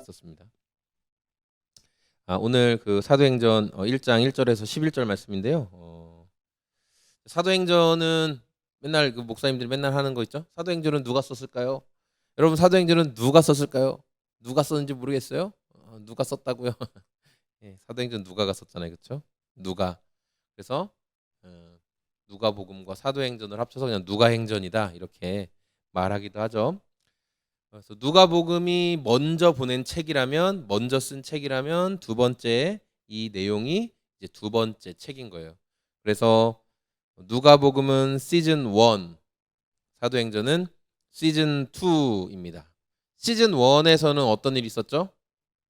있었습니다. 오늘 그 사도행전 1장 1절에서 11절 말씀인데요. 사도행전은 맨날 그 목사님들이 맨날 하는 거 있죠? 사도행전은 누가 썼을까요? 여러분, 사도행전은 누가 썼을까요? 누가 썼는지 모르겠어요? 누가 썼다고요? 예, 사도행전 누가가 썼잖아요, 그렇죠? 누가. 그래서 누가복음과 사도행전을 합쳐서 그냥 누가행전이다 이렇게 말하기도 하죠. 그래서 누가복음이 먼저 보낸 책이라면, 먼저 쓴 책이라면 두 번째 이 내용이 이제 두 번째 책인 거예요. 그래서 누가복음은 시즌 1, 사도행전은 시즌 2입니다. 시즌 1에서는 어떤 일이 있었죠?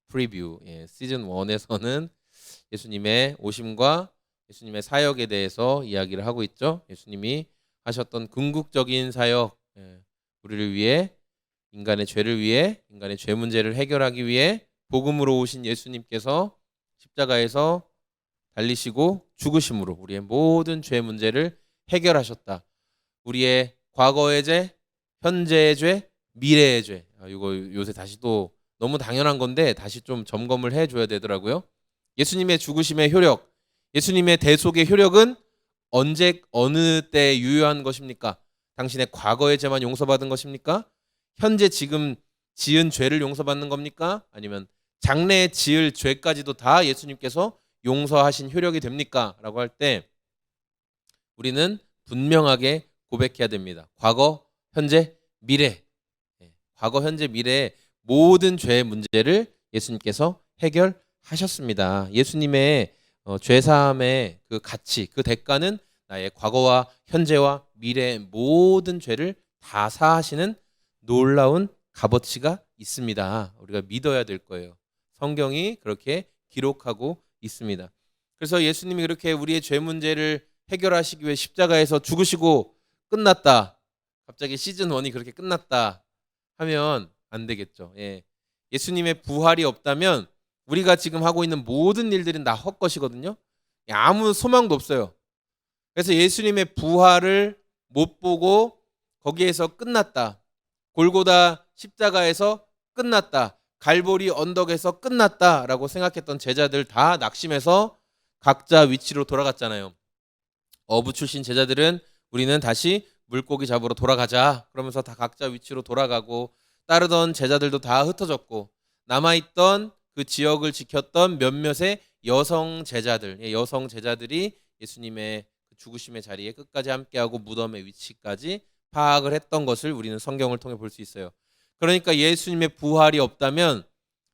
프리뷰. 시즌 1에서는 예수님의 오심과 예수님의 사역에 대해서 이야기를 하고 있죠. 예수님이 하셨던 궁극적인 사역, 우리를 위해, 인간의 죄를 위해, 인간의 죄 문제를 해결하기 위해 복음으로 오신 예수님께서 십자가에서 달리시고 죽으심으로 우리의 모든 죄 문제를 해결하셨다. 우리의 과거의 죄, 현재의 죄, 미래의 죄. 이거 요새 다시 또 너무 당연한 건데 다시 좀 점검을 해줘야 되더라고요. 예수님의 죽으심의 효력, 예수님의 대속의 효력은 언제 어느 때 유효한 것입니까? 당신의 과거의 죄만 용서받은 것입니까? 현재 지금 지은 죄를 용서받는 겁니까? 아니면 장래에 지을 죄까지도 다 예수님께서 용서하신 효력이 됩니까? 라고 할 때 우리는 분명하게 고백해야 됩니다. 과거, 현재, 미래. 과거, 현재, 미래의 모든 죄의 문제를 예수님께서 해결하셨습니다. 예수님의 죄사함의 그 가치, 그 대가는 나의 과거와 현재와 미래의 모든 죄를 다 사하시는 놀라운 값어치가 있습니다. 우리가 믿어야 될 거예요. 성경이 그렇게 기록하고 있습니다. 그래서 예수님이 그렇게 우리의 죄 문제를 해결하시기 위해 십자가에서 죽으시고 끝났다. 갑자기 시즌 1이 그렇게 끝났다 하면 안 되겠죠. 예수님의 부활이 없다면 우리가 지금 하고 있는 모든 일들은 다 헛것이거든요. 아무 소망도 없어요. 그래서 예수님의 부활을 못 보고 거기에서 끝났다. 골고다 십자가에서 끝났다. 갈보리 언덕에서 끝났다라고 생각했던 제자들 다 낙심해서 각자 위치로 돌아갔잖아요. 어부 출신 제자들은 우리는 다시 물고기 잡으러 돌아가자 그러면서 다 각자 위치로 돌아가고, 따르던 제자들도 다 흩어졌고, 남아있던 그 지역을 지켰던 몇몇의 여성 제자들이 예수님의 죽으심의 자리에 끝까지 함께하고 무덤의 위치까지 파악을 했던 것을 우리는 성경을 통해 볼 수 있어요. 그러니까 예수님의 부활이 없다면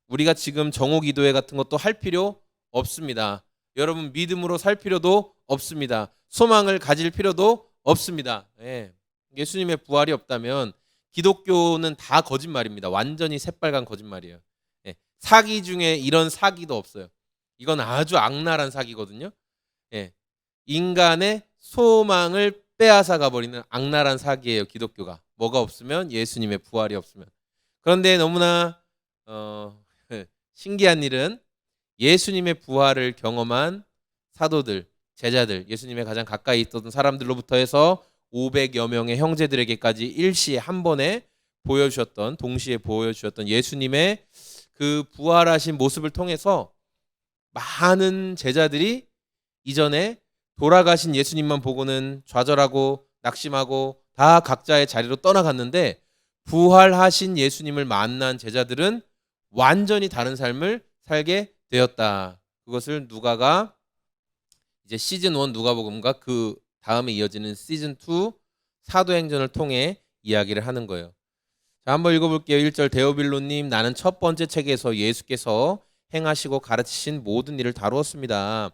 우리가 지금 정오기도회 같은 것도 할 필요 없습니다. 여러분, 믿음으로 살 필요도 없습니다. 소망을 가질 필요도 없습니다. 예수님의 부활이 없다면 기독교는 다 거짓말입니다. 완전히 새빨간 거짓말이에요. 사기 중에 이런 사기도 없어요. 이건 아주 악랄한 사기거든요. 인간의 소망을 빼앗아 가버리는 악랄한 사기예요, 기독교가. 뭐가 없으면? 예수님의 부활이 없으면. 그런데 너무나 신기한 일은 예수님의 부활을 경험한 사도들, 제자들, 예수님의 가장 가까이 있었던 사람들로부터 해서 500여 명의 형제들에게까지 일시에 한 번에 동시에 보여주셨던 예수님의 그 부활하신 모습을 통해서 많은 제자들이 이전에 돌아가신 예수님만 보고는 좌절하고 낙심하고 다 각자의 자리로 떠나갔는데, 부활하신 예수님을 만난 제자들은 완전히 다른 삶을 살게 되었다. 그것을 누가가 이제 시즌 1 누가복음과 그 다음에 이어지는 시즌 2 사도행전을 통해 이야기를 하는 거예요. 자, 한번 읽어볼게요. 1절, 데오빌로님, 나는 첫 번째 책에서 예수께서 행하시고 가르치신 모든 일을 다루었습니다.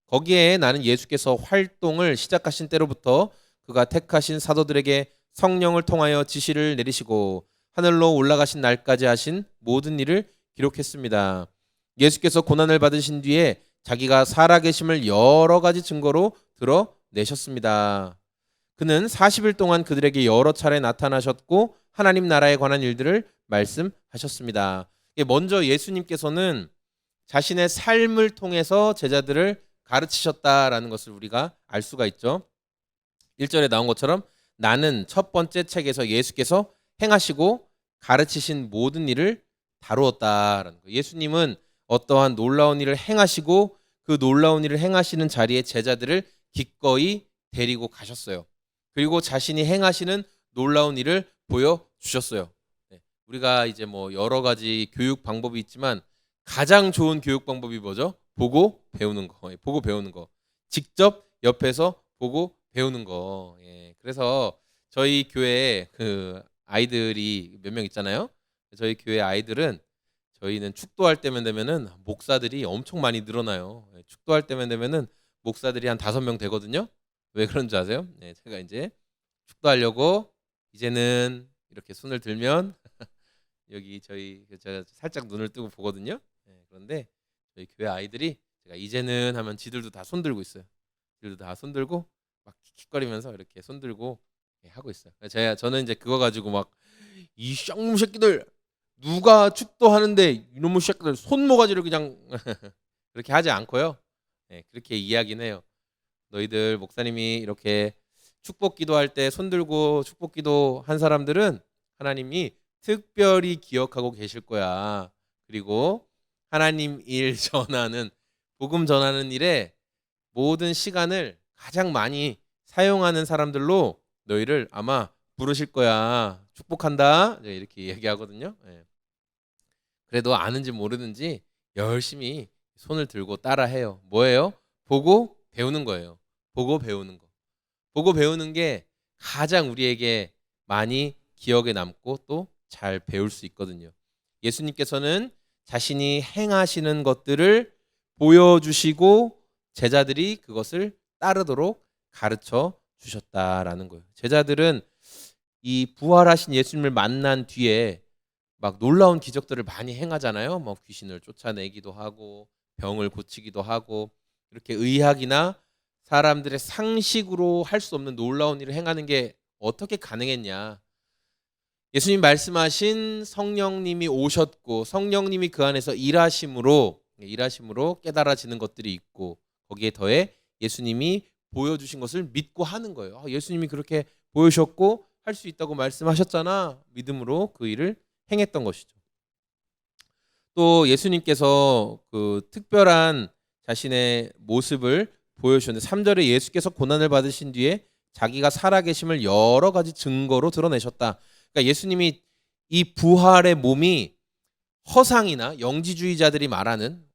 거기에 나는 예수께서 활동을 시작하신 때로부터 그가 택하신 사도들에게 성령을 통하여 지시를 내리시고 하늘로 올라가신 날까지 하신 모든 일을 기록했습니다. 예수께서 고난을 받으신 뒤에 자기가 살아계심을 여러 가지 증거로 드러내셨습니다. 그는 40일 동안 그들에게 여러 차례 나타나셨고 하나님 나라에 관한 일들을 말씀하셨습니다. 먼저 예수님께서는 자신의 삶을 통해서 제자들을 가르치셨다라는 것을 우리가 알 수가 있죠. 1절에 나온 것처럼 나는 첫 번째 책에서 예수께서 행하시고 가르치신 모든 일을 다루었다라는 거예요. 예수님은 어떠한 놀라운 일을 행하시고 그 놀라운 일을 행하시는 자리에 제자들을 기꺼이 데리고 가셨어요. 그리고 자신이 행하시는 놀라운 일을 보여주셨어요. 네, 우리가 이제 뭐 여러 가지 교육 방법이 있지만 가장 좋은 교육 방법이 뭐죠? 보고 배우는 거. 보고 배우는 거. 직접 옆에서 보고 배우는 거. 예, 그래서 저희 교회에 그 아이들이 몇 명 있잖아요. 저희 교회 아이들은 저희는 축도할 때면 되면은 목사들이 엄청 많이 늘어나요. 예, 축도할 때면 되면은 목사들이 한 5명 되거든요. 왜 그런 줄 아세요? 네, 제가 이제 축도하려고 이제는 이렇게 손을 들면 여기 제가 살짝 눈을 뜨고 보거든요. 네, 그런데 저희 교회 아이들이 제가 이제는 하면 지들도 다 손 들고 있어요. 지들도 다 손 들고 막 킥킥거리면서 이렇게 손 들고 하고 있어요. 저는 이제 그거 가지고 막 이 쌍무 새끼들 누가 축도하는데 이놈의 새끼들 손모가지를 그냥 그렇게 하지 않고요. 네, 그렇게 이야기는 해요. 너희들 목사님이 이렇게 축복 기도할 때 손 들고 축복 기도 한 사람들은 하나님이 특별히 기억하고 계실 거야. 그리고 하나님 일 전하는 복음 전하는 일에 모든 시간을 가장 많이 사용하는 사람들로 너희를 아마 부르실 거야. 축복한다. 이렇게 얘기하거든요. 예. 그래도 아는지 모르는지 열심히 손을 들고 따라해요. 뭐예요? 보고 배우는 거예요. 보고 배우는 거. 보고 배우는 게 가장 우리에게 많이 기억에 남고 또 잘 배울 수 있거든요. 예수님께서는 자신이 행하시는 것들을 보여주시고 제자들이 그것을 따르도록 가르쳐 주셨다라는 거예요. 제자들은 이 부활하신 예수님을 만난 뒤에 막 놀라운 기적들을 많이 행하잖아요. 뭐 귀신을 쫓아내기도 하고 병을 고치기도 하고 이렇게 의학이나 사람들의 상식으로 할 수 없는 놀라운 일을 행하는 게 어떻게 가능했냐. 예수님 말씀하신 성령님이 오셨고 성령님이 그 안에서 일하심으로 깨달아지는 것들이 있고 거기에 더해 예수님이 보여주신 것을 믿고 하는 거예요. 예수님이 그렇게 보여주셨고 할 수 있다고 말씀하셨잖아. 믿음으로 그 일을 행했던 것이죠. 또 예수님께서 그 특별한 자신의 모습을 보여주셨는데 3절에 예수께서 고난을 받으신 뒤에 자기가 살아계심을 여러 가지 증거로 드러내셨다. 그러니까 예수님이 이 부활의 몸이 허상이나 영지주의자들이 말하는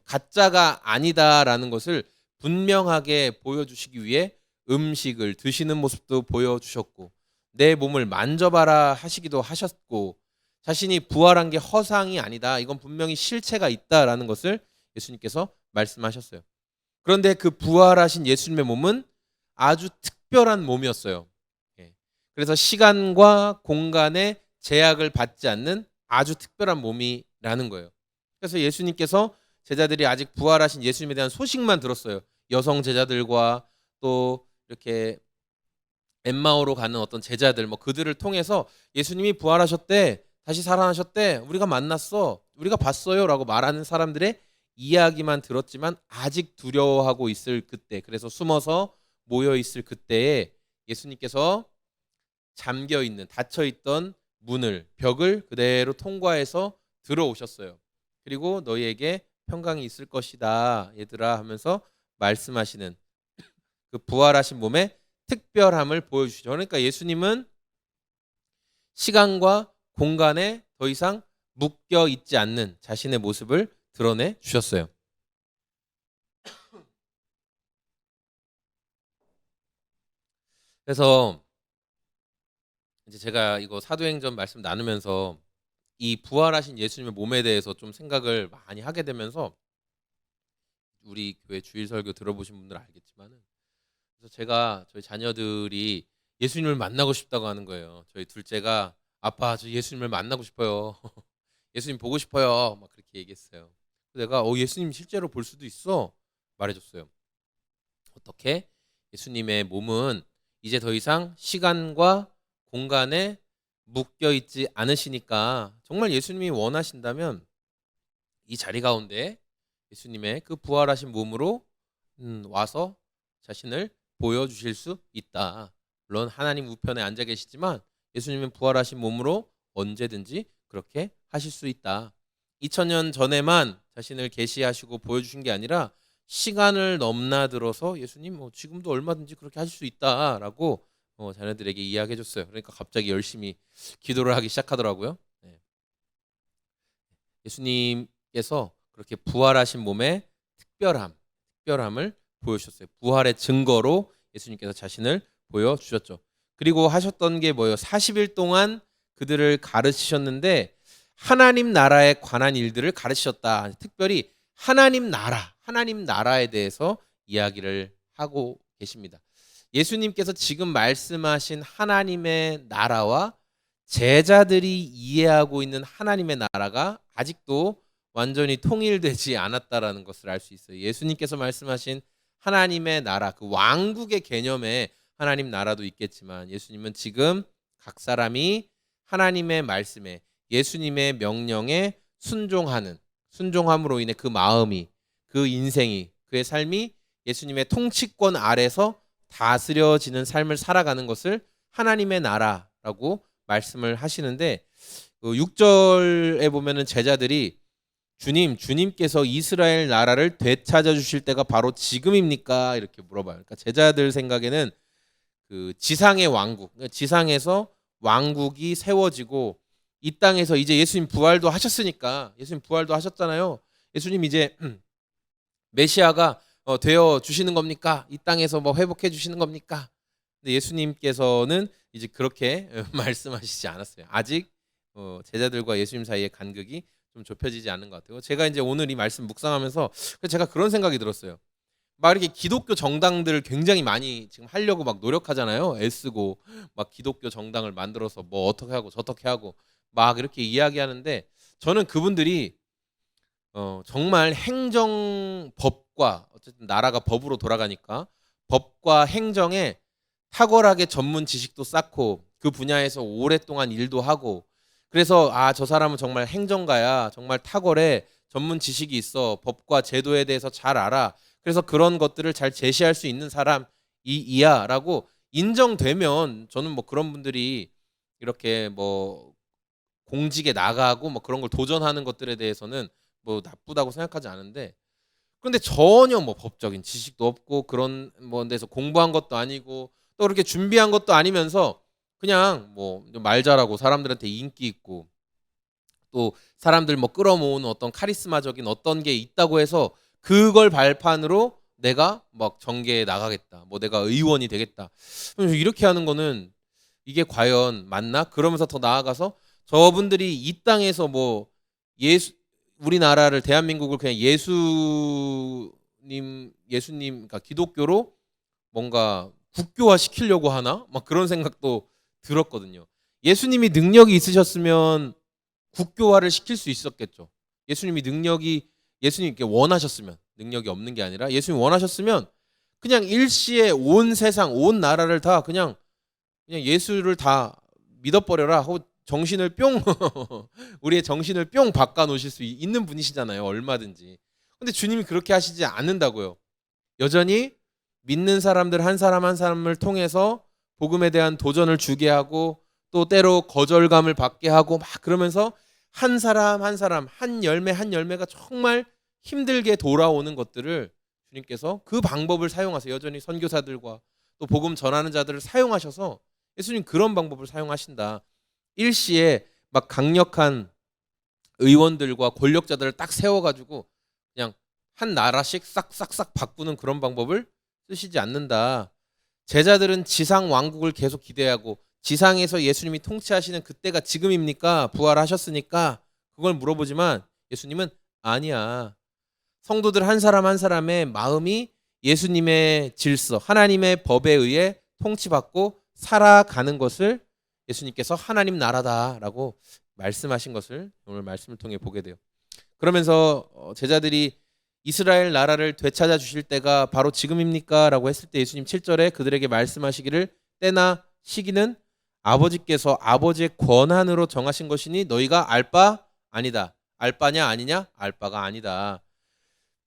가짜가 아니다라는 것을 분명하게 보여주시기 위해 음식을 드시는 모습도 보여주셨고 내 몸을 만져봐라 하시기도 하셨고 자신이 부활한 게 허상이 아니다. 이건 분명히 실체가 있다라는 것을 예수님께서 말씀하셨어요. 그런데 그 부활하신 예수님의 몸은 아주 특별한 몸이었어요. 그래서 시간과 공간의 제약을 받지 않는 아주 특별한 몸이라는 거예요. 그래서 예수님께서 제자들이 아직 부활하신 예수님에 대한 소식만 들었어요. 여성 제자들과 또 이렇게 엠마오로 가는 어떤 제자들 뭐 그들을 통해서 예수님이 부활하셨대, 다시 살아나셨대, 우리가 만났어, 우리가 봤어요라고 말하는 사람들의 이야기만 들었지만 아직 두려워하고 있을 그때, 그래서 숨어서 모여 있을 그때에 예수님께서 잠겨 있는 닫혀 있던 문을 벽을 그대로 통과해서 들어오셨어요. 그리고 너희에게 평강이 있을 것이다 얘들아 하면서 말씀하시는 그 부활하신 몸의 특별함을 보여주시죠. 그러니까 예수님은 시간과 공간에 더 이상 묶여 있지 않는 자신의 모습을 드러내 주셨어요. 그래서 이제 제가 이거 사도행전 말씀 나누면서 이 부활하신 예수님의 몸에 대해서 좀 생각을 많이 하게 되면서 우리 교회 주일 설교 들어보신 분들은 알겠지만은 그래서 제가 저희 자녀들이 예수님을 만나고 싶다고 하는 거예요. 저희 둘째가 아빠 저 예수님을 만나고 싶어요. 예수님 보고 싶어요. 막 그렇게 얘기했어요. 내가 예수님 실제로 볼 수도 있어 말해줬어요. 어떻게? 예수님의 몸은 이제 더 이상 시간과 공간에 묶여 있지 않으시니까 정말 예수님이 원하신다면 이 자리 가운데 예수님의 그 부활하신 몸으로 와서 자신을 보여주실 수 있다. 물론 하나님 우편에 앉아 계시지만 예수님은 부활하신 몸으로 언제든지 그렇게 하실 수 있다. 2000년 전에만 자신을 계시하시고 보여주신 게 아니라 시간을 넘나들어서 예수님 지금도 얼마든지 그렇게 하실 수 있다라고 자녀들에게 이야기해 줬어요. 그러니까 갑자기 열심히 기도를 하기 시작하더라고요. 네. 예수님께서 그렇게 부활하신 몸의 특별함을 보여주셨어요. 부활의 증거로 예수님께서 자신을 보여주셨죠. 그리고 하셨던 게 뭐예요? 40일 동안 그들을 가르치셨는데 하나님 나라에 관한 일들을 가르치셨다. 특별히 하나님 나라에 대해서 이야기를 하고 계십니다. 예수님께서 지금 말씀하신 하나님의 나라와 제자들이 이해하고 있는 하나님의 나라가 아직도 완전히 통일되지 않았다라는 것을 알 수 있어요. 예수님께서 말씀하신 하나님의 나라, 그 왕국의 개념에 하나님 나라도 있겠지만 예수님은 지금 각 사람이 하나님의 말씀에 예수님의 명령에 순종함으로 인해 그 마음이, 그 인생이, 그의 삶이 예수님의 통치권 아래서 다스려지는 삶을 살아가는 것을 하나님의 나라라고 말씀을 하시는데 6절에 보면은 제자들이 주님께서 이스라엘 나라를 되찾아 주실 때가 바로 지금입니까? 이렇게 물어봐요. 그러니까 제자들 생각에는 그 지상의 왕국, 지상에서 왕국이 세워지고 이 땅에서 이제 예수님 부활도 하셨으니까 예수님 부활도 하셨잖아요. 예수님 이제 메시아가 되어 주시는 겁니까? 이 땅에서 회복해 주시는 겁니까? 근데 예수님께서는 이제 그렇게 말씀하시지 않았어요. 아직 제자들과 예수님 사이의 간극이 좀 좁혀지지 않은 것 같아요. 제가 이제 오늘 이 말씀 묵상하면서 제가 그런 생각이 들었어요. 막 이렇게 기독교 정당들을 굉장히 많이 지금 하려고 막 노력하잖아요. 애쓰고 막 기독교 정당을 만들어서 어떻게 하고 저떻게 하고 막 이렇게 이야기하는데 저는 그분들이 정말 행정법과 어쨌든 나라가 법으로 돌아가니까 법과 행정에 탁월하게 전문 지식도 쌓고 그 분야에서 오랫동안 일도 하고 그래서 저 사람은 정말 행정가야. 정말 탁월해. 전문 지식이 있어. 법과 제도에 대해서 잘 알아. 그래서 그런 것들을 잘 제시할 수 있는 사람이야라고 인정되면 저는 그런 분들이 이렇게 공직에 나가고 그런 걸 도전하는 것들에 대해서는 나쁘다고 생각하지 않은데 그런데 전혀 법적인 지식도 없고 그런 데서 공부한 것도 아니고 또 그렇게 준비한 것도 아니면서 그냥 말 잘하고 사람들한테 인기 있고 또 사람들 끌어모으는 어떤 카리스마적인 어떤 게 있다고 해서 그걸 발판으로 내가 정계에 나가겠다. 내가 의원이 되겠다. 이렇게 하는 거는 이게 과연 맞나? 그러면서 더 나아가서 저분들이 이 땅에서 우리나라를 대한민국을 그냥 예수님 그러니까 기독교로 뭔가 국교화 시키려고 하나? 그런 생각도 들었거든요. 예수님이 능력이 있으셨으면 국교화를 시킬 수 있었겠죠. 예수님께 원하셨으면 능력이 없는 게 아니라 예수님이 원하셨으면 그냥 일시에 온 세상 온 나라를 다 그냥 예수를 다 믿어버려라 하고 정신을 뿅 우리의 정신을 뿅 바꿔 놓으실 수 있는 분이시잖아요. 얼마든지. 근데 주님이 그렇게 하시지 않는다고요. 여전히 믿는 사람들 한 사람 한 사람을 통해서 복음에 대한 도전을 주게 하고 또 때로 거절감을 받게 하고 그러면서 한 사람 한 사람 한 열매가 정말 힘들게 돌아오는 것들을 주님께서 그 방법을 사용하세요. 여전히 선교사들과 또 복음 전하는 자들을 사용하셔서 예수님 그런 방법을 사용하신다. 일시에 강력한 의원들과 권력자들을 딱 세워가지고 그냥 한 나라씩 싹싹싹 바꾸는 그런 방법을 쓰시지 않는다. 제자들은 지상 왕국을 계속 기대하고 지상에서 예수님이 통치하시는 그때가 지금입니까? 부활하셨으니까 그걸 물어보지만 예수님은 아니야. 성도들 한 사람 한 사람의 마음이 예수님의 질서, 하나님의 법에 의해 통치받고 살아가는 것을 예수님께서 하나님 나라다라고 말씀하신 것을 오늘 말씀을 통해 보게 돼요. 그러면서 제자들이 이스라엘 나라를 되찾아 주실 때가 바로 지금입니까? 라고 했을 때 예수님 7절에 그들에게 말씀하시기를 때나 시기는 아버지께서 아버지의 권한으로 정하신 것이니 너희가 알 바 아니다. 알바냐 아니냐? 알바가 아니다.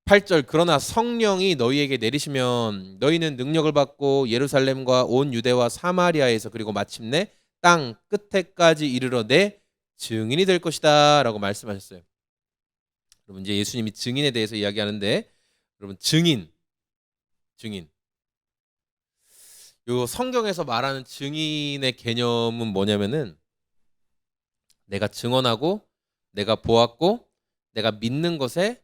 8절 그러나 성령이 너희에게 내리시면 너희는 능력을 받고 예루살렘과 온 유대와 사마리아에서 그리고 마침내 땅 끝에까지 이르러 내 증인이 될 것이다 라고 말씀하셨어요. 여러분 이제 예수님이 증인에 대해서 이야기하는데, 여러분 증인 요 성경에서 말하는 증인의 개념은 뭐냐면은, 내가 증언하고 내가 보았고 내가 믿는 것에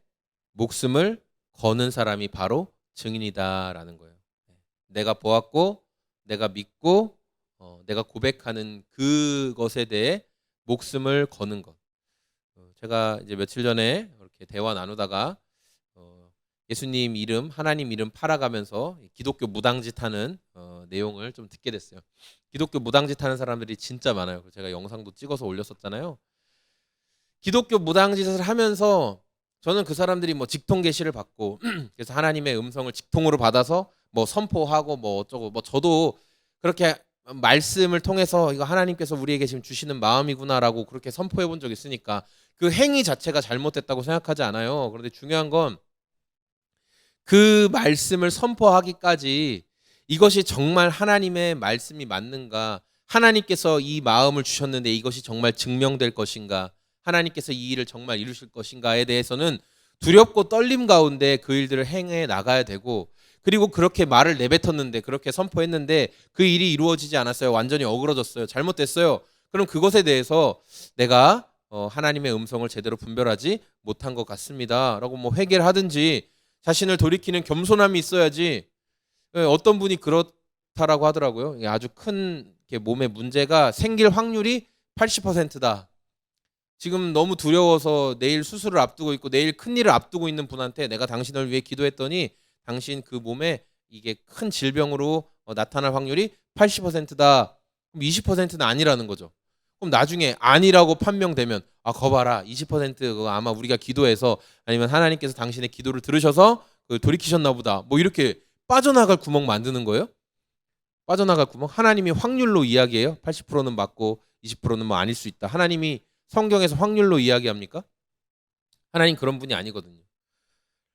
목숨을 거는 사람이 바로 증인이다라는 거예요. 내가 보았고 내가 믿고 내가 고백하는 그것에 대해 목숨을 거는 것. 제가 이제 며칠 전에 이렇게 대화 나누다가 예수님 이름, 하나님 이름 팔아가면서 기독교 무당짓 하는 내용을 좀 듣게 됐어요. 기독교 무당짓 하는 사람들이 진짜 많아요. 제가 영상도 찍어서 올렸었잖아요. 기독교 무당짓을 하면서 저는 그 사람들이 뭐 직통 계시를 받고 그래서 하나님의 음성을 직통으로 받아서 뭐 선포하고 뭐 어쩌고, 뭐 저도 그렇게 말씀을 통해서 이거 하나님께서 우리에게 지금 주시는 마음이구나라고 그렇게 선포해 본 적이 있으니까 그 행위 자체가 잘못됐다고 생각하지 않아요. 그런데 중요한 건 그 말씀을 선포하기까지 이것이 정말 하나님의 말씀이 맞는가, 하나님께서 이 마음을 주셨는데 이것이 정말 증명될 것인가, 하나님께서 이 일을 정말 이루실 것인가에 대해서는 두렵고 떨림 가운데 그 일들을 행해 나가야 되고, 그리고 그렇게 말을 내뱉었는데, 그렇게 선포했는데 그 일이 이루어지지 않았어요. 완전히 어그러졌어요. 잘못됐어요. 그럼 그것에 대해서 내가 하나님의 음성을 제대로 분별하지 못한 것 같습니다 라고 뭐 회개를 하든지 자신을 돌이키는 겸손함이 있어야지. 어떤 분이 그렇다라고 하더라고요. 아주 큰 몸에 문제가 생길 확률이 80%다. 지금 너무 두려워서 내일 수술을 앞두고 있고 내일 큰일을 앞두고 있는 분한테 내가 당신을 위해 기도했더니 당신 그 몸에 이게 큰 질병으로 나타날 확률이 80%다. 그럼 20%는 아니라는 거죠. 그럼 나중에 아니라고 판명되면 거 봐라, 20% 그거 아마 우리가 기도해서 아니면 하나님께서 당신의 기도를 들으셔서 돌이키셨나 보다, 뭐 이렇게 빠져나갈 구멍 만드는 거예요. 빠져나갈 구멍. 하나님이 확률로 이야기해요. 80%는 맞고 20%는 뭐 아닐 수 있다. 하나님이 성경에서 확률로 이야기합니까? 하나님 그런 분이 아니거든요.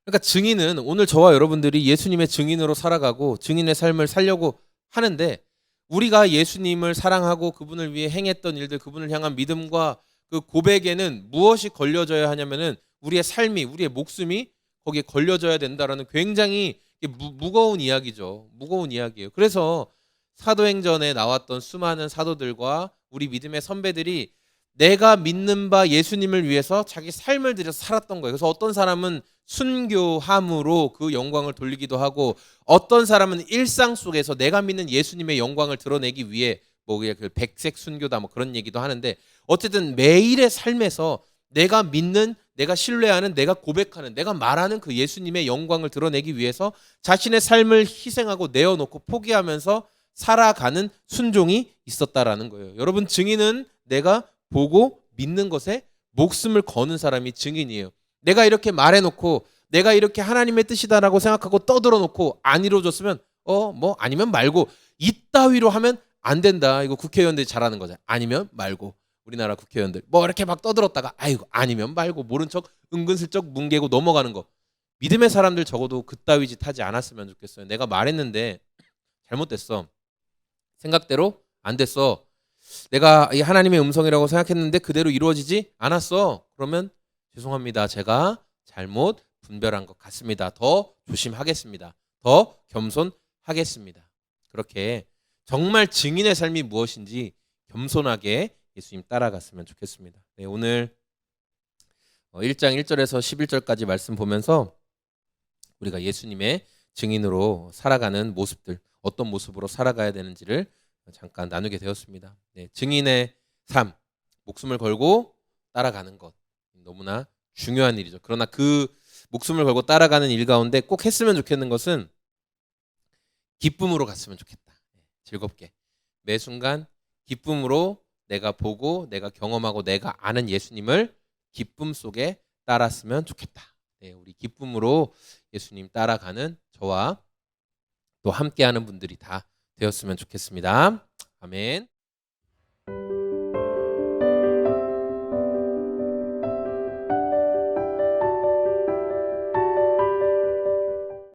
그러니까 증인은 오늘 저와 여러분들이 예수님의 증인으로 살아가고 증인의 삶을 살려고 하는데, 우리가 예수님을 사랑하고 그분을 위해 행했던 일들, 그분을 향한 믿음과 그 고백에는 무엇이 걸려져야 하냐면은 우리의 삶이, 우리의 목숨이 거기에 걸려져야 된다라는 굉장히 무거운 이야기죠. 무거운 이야기예요. 그래서 사도행전에 나왔던 수많은 사도들과 우리 믿음의 선배들이 내가 믿는 바 예수님을 위해서 자기 삶을 들여서 살았던 거예요. 그래서 어떤 사람은 순교함으로 그 영광을 돌리기도 하고, 어떤 사람은 일상 속에서 내가 믿는 예수님의 영광을 드러내기 위해 뭐 그 백색 순교다 뭐 그런 얘기도 하는데, 어쨌든 매일의 삶에서 내가 믿는, 내가 신뢰하는, 내가 고백하는, 내가 말하는 그 예수님의 영광을 드러내기 위해서 자신의 삶을 희생하고 내어놓고 포기하면서 살아가는 순종이 있었다라는 거예요. 여러분, 증인은 내가 보고 믿는 것에 목숨을 거는 사람이 증인이에요. 내가 이렇게 말해놓고 내가 이렇게 하나님의 뜻이다라고 생각하고 떠들어놓고 안 이루어졌으면 뭐 아니면 말고, 이따위로 하면 안 된다. 이거 국회의원들이 잘하는 거잖아요. 아니면 말고. 우리나라 국회의원들 뭐 이렇게 막 떠들었다가 아이고 아니면 말고 모른 척 은근슬쩍 뭉개고 넘어가는 거. 믿음의 사람들 적어도 그따위 짓 하지 않았으면 좋겠어요. 내가 말했는데 잘못됐어. 생각대로 안 됐어. 내가 이 하나님의 음성이라고 생각했는데 그대로 이루어지지 않았어. 그러면 죄송합니다. 제가 잘못 분별한 것 같습니다. 더 조심하겠습니다. 더 겸손하겠습니다. 그렇게 정말 증인의 삶이 무엇인지 겸손하게 예수님 따라갔으면 좋겠습니다. 네, 오늘 1장 1절에서 11절까지 말씀 보면서 우리가 예수님의 증인으로 살아가는 모습들, 어떤 모습으로 살아가야 되는지를 잠깐 나누게 되었습니다. 네, 증인의 삶, 목숨을 걸고 따라가는 것 너무나 중요한 일이죠. 그러나 그 목숨을 걸고 따라가는 일 가운데 꼭 했으면 좋겠는 것은 기쁨으로 갔으면 좋겠다. 즐겁게 매 순간 기쁨으로 내가 보고 내가 경험하고 내가 아는 예수님을 기쁨 속에 따랐으면 좋겠다. 네, 우리 기쁨으로 예수님 따라가는 저와 또 함께하는 분들이 다 되었으면 좋겠습니다. 아멘.